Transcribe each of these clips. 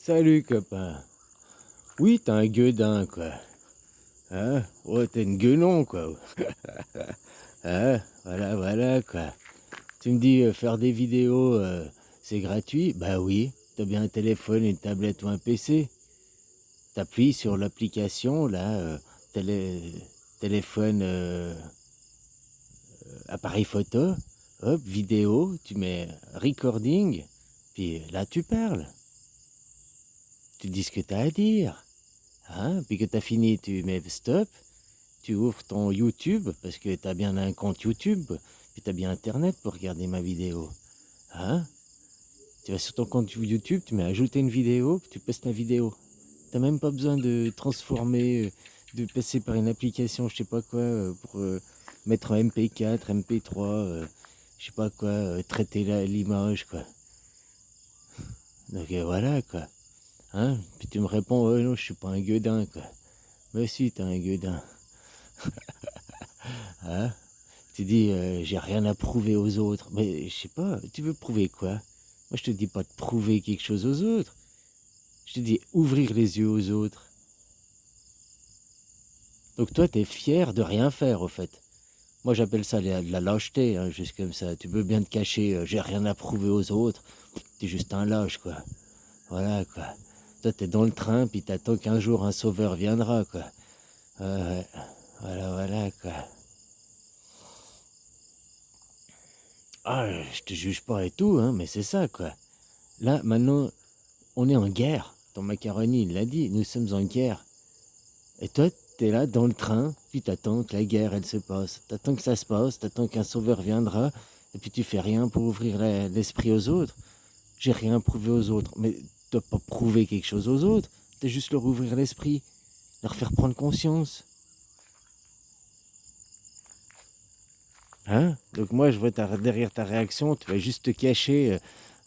Salut copain. Oui, t'es un gueudin quoi. Hein? Ouais, t'es une gueulon quoi. Hein? Voilà quoi. Tu me dis faire des vidéos, c'est gratuit? Bah oui. T'as bien un téléphone, une tablette ou un PC. T'appuies sur l'application là, télé- téléphone, appareil photo. Hop, vidéo. Tu mets recording. Puis là tu parles. Tu dis ce que t'as à dire. Hein? Puis que t'as fini, tu mets stop. Tu ouvres ton YouTube, parce que tu as bien un compte YouTube, puis tu as bien Internet pour regarder ma vidéo. Hein? Tu vas sur ton compte YouTube, tu mets ajouter une vidéo, puis tu postes ma vidéo. T'as même pas besoin de transformer, de passer par une application, je sais pas quoi, pour mettre en MP4, MP3, je sais pas quoi, traiter l'image, quoi. Donc voilà, quoi. Hein? Puis tu me réponds, oh non, je suis pas un gueudin, quoi. Mais si, t'es un gueudin. Hein? Tu dis, j'ai rien à prouver aux autres. Mais je sais pas, tu veux prouver quoi? Moi, je te dis pas de prouver quelque chose aux autres. Je te dis ouvrir les yeux aux autres. Donc toi, t'es fier de rien faire, au fait. Moi, j'appelle ça de la lâcheté, hein, juste comme ça. Tu veux bien te cacher, j'ai rien à prouver aux autres. T'es juste un lâche, quoi. Voilà, quoi. Toi, t'es dans le train, puis t'attends qu'un jour un sauveur viendra, quoi. Ouais, voilà, quoi. Ah, je te juge pas et tout, hein, mais c'est ça, quoi. Là, maintenant, on est en guerre. Ton macaroni, il l'a dit, nous sommes en guerre. Et toi, t'es là dans le train, puis t'attends que la guerre, elle se passe. T'attends que ça se passe, t'attends qu'un sauveur viendra, et puis tu fais rien pour ouvrir l'esprit aux autres. J'ai rien prouvé aux autres. Mais t'as pas prouvé quelque chose aux autres. T'as juste leur ouvrir l'esprit, leur faire prendre conscience. Hein? Donc moi, je vois derrière ta réaction, tu vas juste te cacher,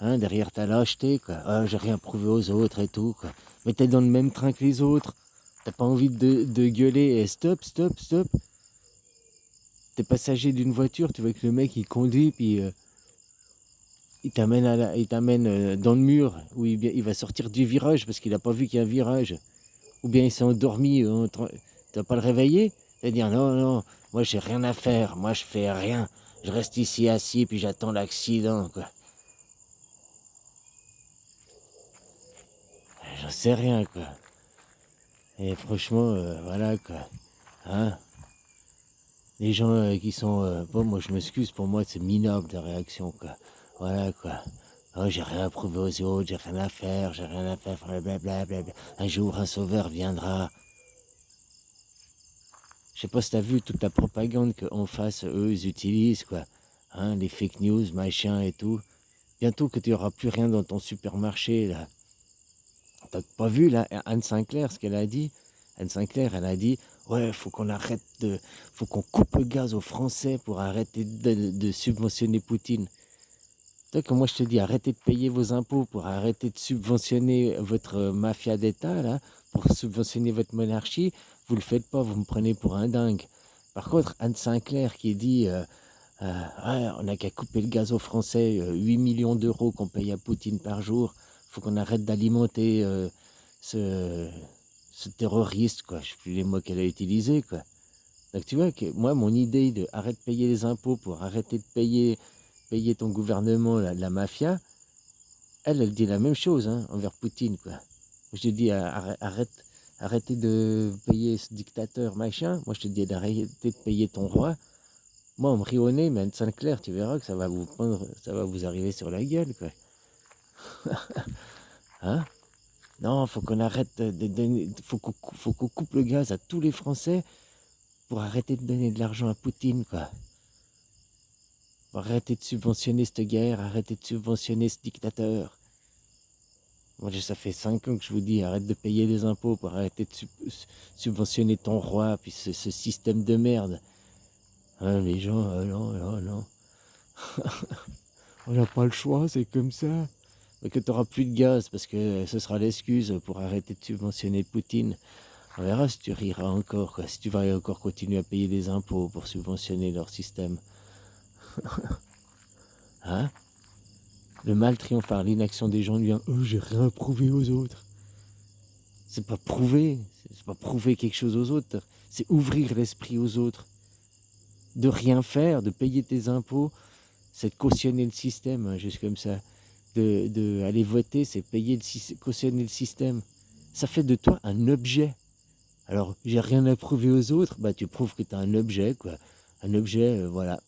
hein, derrière ta lâcheté, quoi. Ah, j'ai rien prouvé aux autres et tout, quoi. Mais t'es dans le même train que les autres. T'as pas envie de gueuler et stop, stop, stop. T'es passager d'une voiture, tu vois que le mec il conduit, puis il t'amène dans le mur, où il va sortir du virage parce qu'il a pas vu qu'il y a un virage. Ou bien il s'est endormi, tu vas pas le réveiller? Tu vas dire non, non, moi j'ai rien à faire, moi je fais rien. Je reste ici assis, puis j'attends l'accident, quoi. J'en sais rien, quoi. Et franchement, voilà, quoi. Hein? Les gens qui sont... bon, moi je m'excuse, pour moi c'est minable de réaction, quoi. Voilà, quoi. Oh, j'ai rien à prouver aux autres, j'ai rien à faire, blablabla. Un jour un sauveur viendra. Je sais pas si t'as vu toute la propagande qu'en face, eux, ils utilisent, quoi. Hein, les fake news, machin et tout. Bientôt que tu n'auras plus rien dans ton supermarché, là. T'as pas vu, là, Anne Sinclair, ce qu'elle a dit? Anne Sinclair, elle a dit, ouais, faut qu'on coupe le gaz aux Français pour arrêter de subventionner Poutine. Toi, que moi je te dis, arrêtez de payer vos impôts pour arrêter de subventionner votre mafia d'État, là, pour subventionner votre monarchie, vous le faites pas, vous me prenez pour un dingue. Par contre, Anne Sinclair qui dit, ouais, on n'a qu'à couper le gaz aux Français, 8 millions d'euros qu'on paye à Poutine par jour, faut qu'on arrête d'alimenter ce, ce terroriste, quoi. Je sais plus les mots qu'elle a utilisés, quoi. Donc tu vois que moi, mon idée de arrête de payer les impôts pour arrêter de payer ton gouvernement, la mafia, elle dit la même chose, hein, envers Poutine, quoi. Je te dis, arrêtez de payer ce dictateur, machin. Moi, je te dis d'arrêter de payer ton roi. Moi, on me rit au nez, mais Anne Sinclair, tu verras que ça va vous prendre, ça va vous arriver sur la gueule, quoi. Hein? Non, faut qu'on arrête de donner, faut qu'on coupe le gaz à tous les Français pour arrêter de donner de l'argent à Poutine, quoi. Faut arrêter de subventionner cette guerre, arrêter de subventionner ce dictateur. Moi, ça fait 5 ans que je vous dis, arrête de payer les impôts pour arrêter de subventionner ton roi, puis ce système de merde. Hein, les gens, non, non, non. On n'a pas le choix, c'est comme ça. Mais que tu n'auras plus de gaz, parce que ce sera l'excuse pour arrêter de subventionner Poutine. On verra si tu riras encore, quoi, si tu vas encore continuer à payer des impôts pour subventionner leur système. Hein? Le mal triomphe par l'inaction des gens, lui, j'ai rien prouvé aux autres. C'est pas prouver quelque chose aux autres, c'est ouvrir l'esprit aux autres. De rien faire, de payer tes impôts, c'est de cautionner le système, hein, juste comme ça. De aller voter, c'est cautionner le système. Ça fait de toi un objet. Alors, j'ai rien à prouver aux autres, bah tu prouves que tu as un objet, quoi. Un objet, voilà.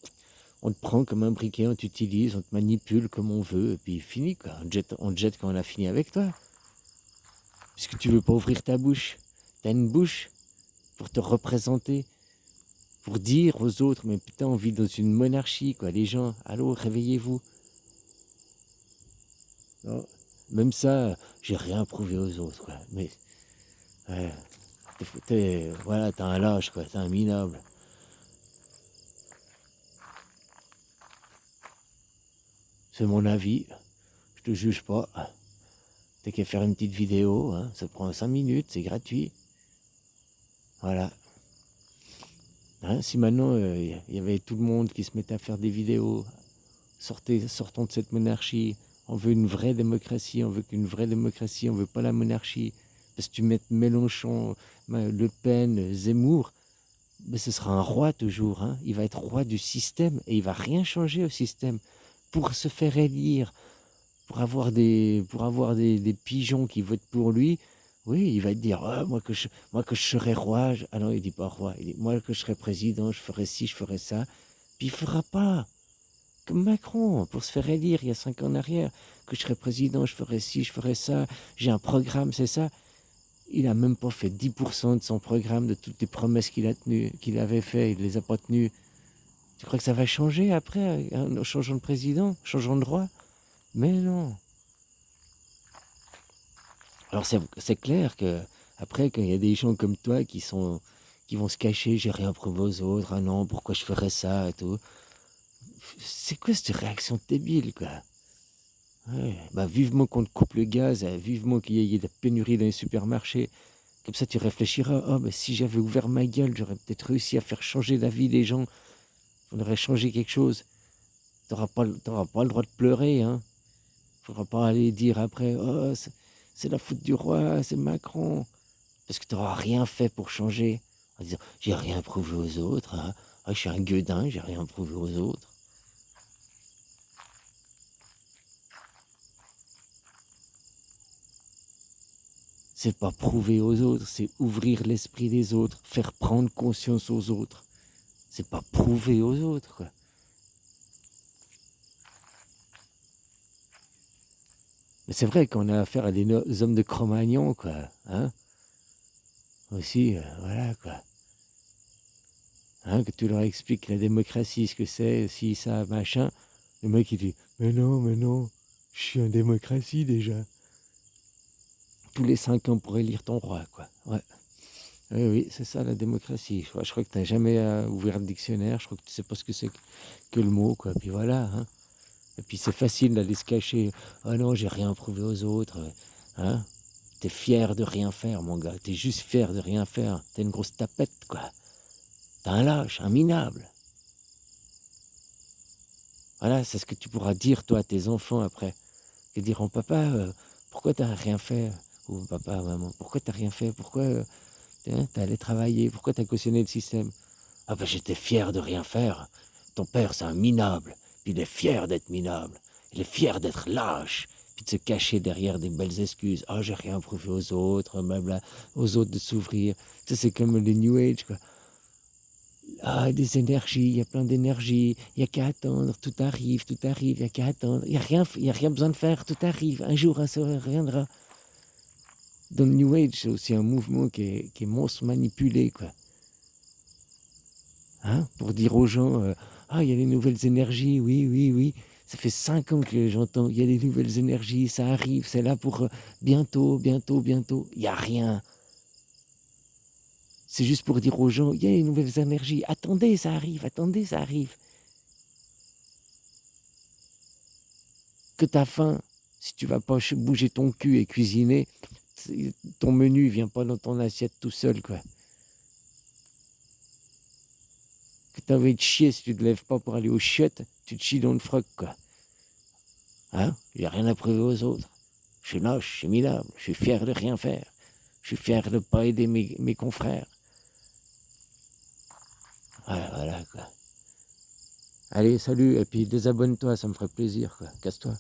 On te prend comme un briquet, on t'utilise, on te manipule comme on veut, et puis fini, quoi. On te jette quand on a fini avec toi. Puisque tu veux pas ouvrir ta bouche. T'as une bouche pour te représenter, pour dire aux autres, mais putain, on vit dans une monarchie, quoi. Les gens, allô, réveillez-vous. Non, même ça, j'ai rien prouvé aux autres, quoi. Mais, ouais, voilà, t'es un lâche, quoi. T'es un minable. C'est mon avis. Je te juge pas. T'as qu'à faire une petite vidéo, hein. Ça prend 5 minutes, c'est gratuit. Voilà. Hein, si maintenant, y avait tout le monde qui se mettait à faire des vidéos, sortons de cette monarchie, on veut une vraie démocratie, on veut qu'une vraie démocratie, on veut pas la monarchie. Parce que tu mets Mélenchon, Le Pen, Zemmour, mais ce sera un roi toujours, hein. Il va être roi du système et il va rien changer au système. Pour se faire élire, pour avoir des pigeons qui votent pour lui, oui, il va te dire, ah, moi que je serai roi, ah non, il dit pas roi, il dit, moi que je serai président, je ferai ci, je ferai ça. Puis il fera pas. Comme Macron, pour se faire élire il y a 5 ans en arrière, que je serai président, je ferai ci, je ferai ça, j'ai un programme, c'est ça. Il a même pas fait 10% de son programme, de toutes les promesses qu'il avait fait, il les a pas tenues. Tu crois que ça va changer après, en changeant de président, changeant de roi? Mais non. Alors c'est clair que après, quand il y a des gens comme toi qui vont se cacher, j'ai rien prouvé aux autres, ah non, pourquoi je ferais ça et tout. C'est quoi cette réaction débile, quoi? Ouais, bah vivement qu'on te coupe le gaz, vivement qu'il y ait de la pénurie dans les supermarchés. Comme ça, tu réfléchiras, oh, bah, si j'avais ouvert ma gueule, j'aurais peut-être réussi à faire changer la vie des gens. On aurait changé quelque chose. T'auras pas le droit de pleurer, hein. Faudra pas aller dire après, oh, c'est la faute du roi, c'est Macron. Parce que t'auras rien fait pour changer. En disant, j'ai rien prouvé aux autres, hein. Ah, je suis un gueudin, j'ai rien prouvé aux autres. C'est pas prouver aux autres, c'est ouvrir l'esprit des autres, faire prendre conscience aux autres. C'est pas prouver aux autres, quoi. Mais c'est vrai qu'on a affaire à des hommes de Cro-Magnon, quoi. Hein, aussi, voilà, quoi. Hein, que tu leur expliques la démocratie, ce que c'est, si, ça, machin. Le mec, il dit, mais non, je suis en démocratie déjà. Tous les 5 ans, on pourrait lire ton roi, quoi. Ouais. Oui, oui, c'est ça la démocratie. Je crois que tu n'as jamais ouvert le dictionnaire, je crois que tu sais pas ce que c'est que le mot, quoi. Puis voilà, hein. Et puis c'est facile d'aller se cacher. Ah non, j'ai rien prouvé aux autres. Hein. T'es fier de rien faire, mon gars. T'es juste fier de rien faire. T'es une grosse tapette, quoi. T'es un lâche, un minable. Voilà, c'est ce que tu pourras dire, toi, à tes enfants après. Ils diront, papa, pourquoi t'as rien fait? Ou papa, maman, pourquoi t'as rien fait? Pourquoi t'es allé travailler? Pourquoi t'as cautionné le système? Ah ben j'étais fier de rien faire. Ton père, c'est un minable. Puis il est fier d'être minable. Il est fier d'être lâche. Puis de se cacher derrière des belles excuses. Ah, j'ai rien prouvé aux autres, blabla. Aux autres de s'ouvrir. Tu sais, c'est comme le New Age, quoi. Ah, des énergies, il y a plein d'énergie. Il n'y a qu'à attendre. Tout arrive, il n'y a qu'à attendre. Il y a rien besoin de faire. Tout arrive. Un jour, un soir, reviendra. Dans le New Age, c'est aussi un mouvement qui est monstre manipulé, quoi. Hein, pour dire aux gens, ah, il y a les nouvelles énergies, oui, oui, oui. Ça fait 5 ans que j'entends, il y a les nouvelles énergies, ça arrive, c'est là pour bientôt, bientôt, bientôt. Il n'y a rien. C'est juste pour dire aux gens, il y a les nouvelles énergies, attendez, ça arrive, attendez, ça arrive. Que t'as faim, si tu vas pas bouger ton cul et cuisiner, ton menu vient pas dans ton assiette tout seul, quoi. Que t'as envie de chier, si tu te lèves pas pour aller aux chiottes, tu te chies dans le froc, quoi. Hein? J'ai rien à prouver aux autres. Je suis lâche, je suis minable, je suis fier de rien faire. Je suis fier de ne pas aider mes confrères. Ouais, voilà, quoi. Allez, salut, et puis désabonne-toi, ça me ferait plaisir, quoi. Casse-toi.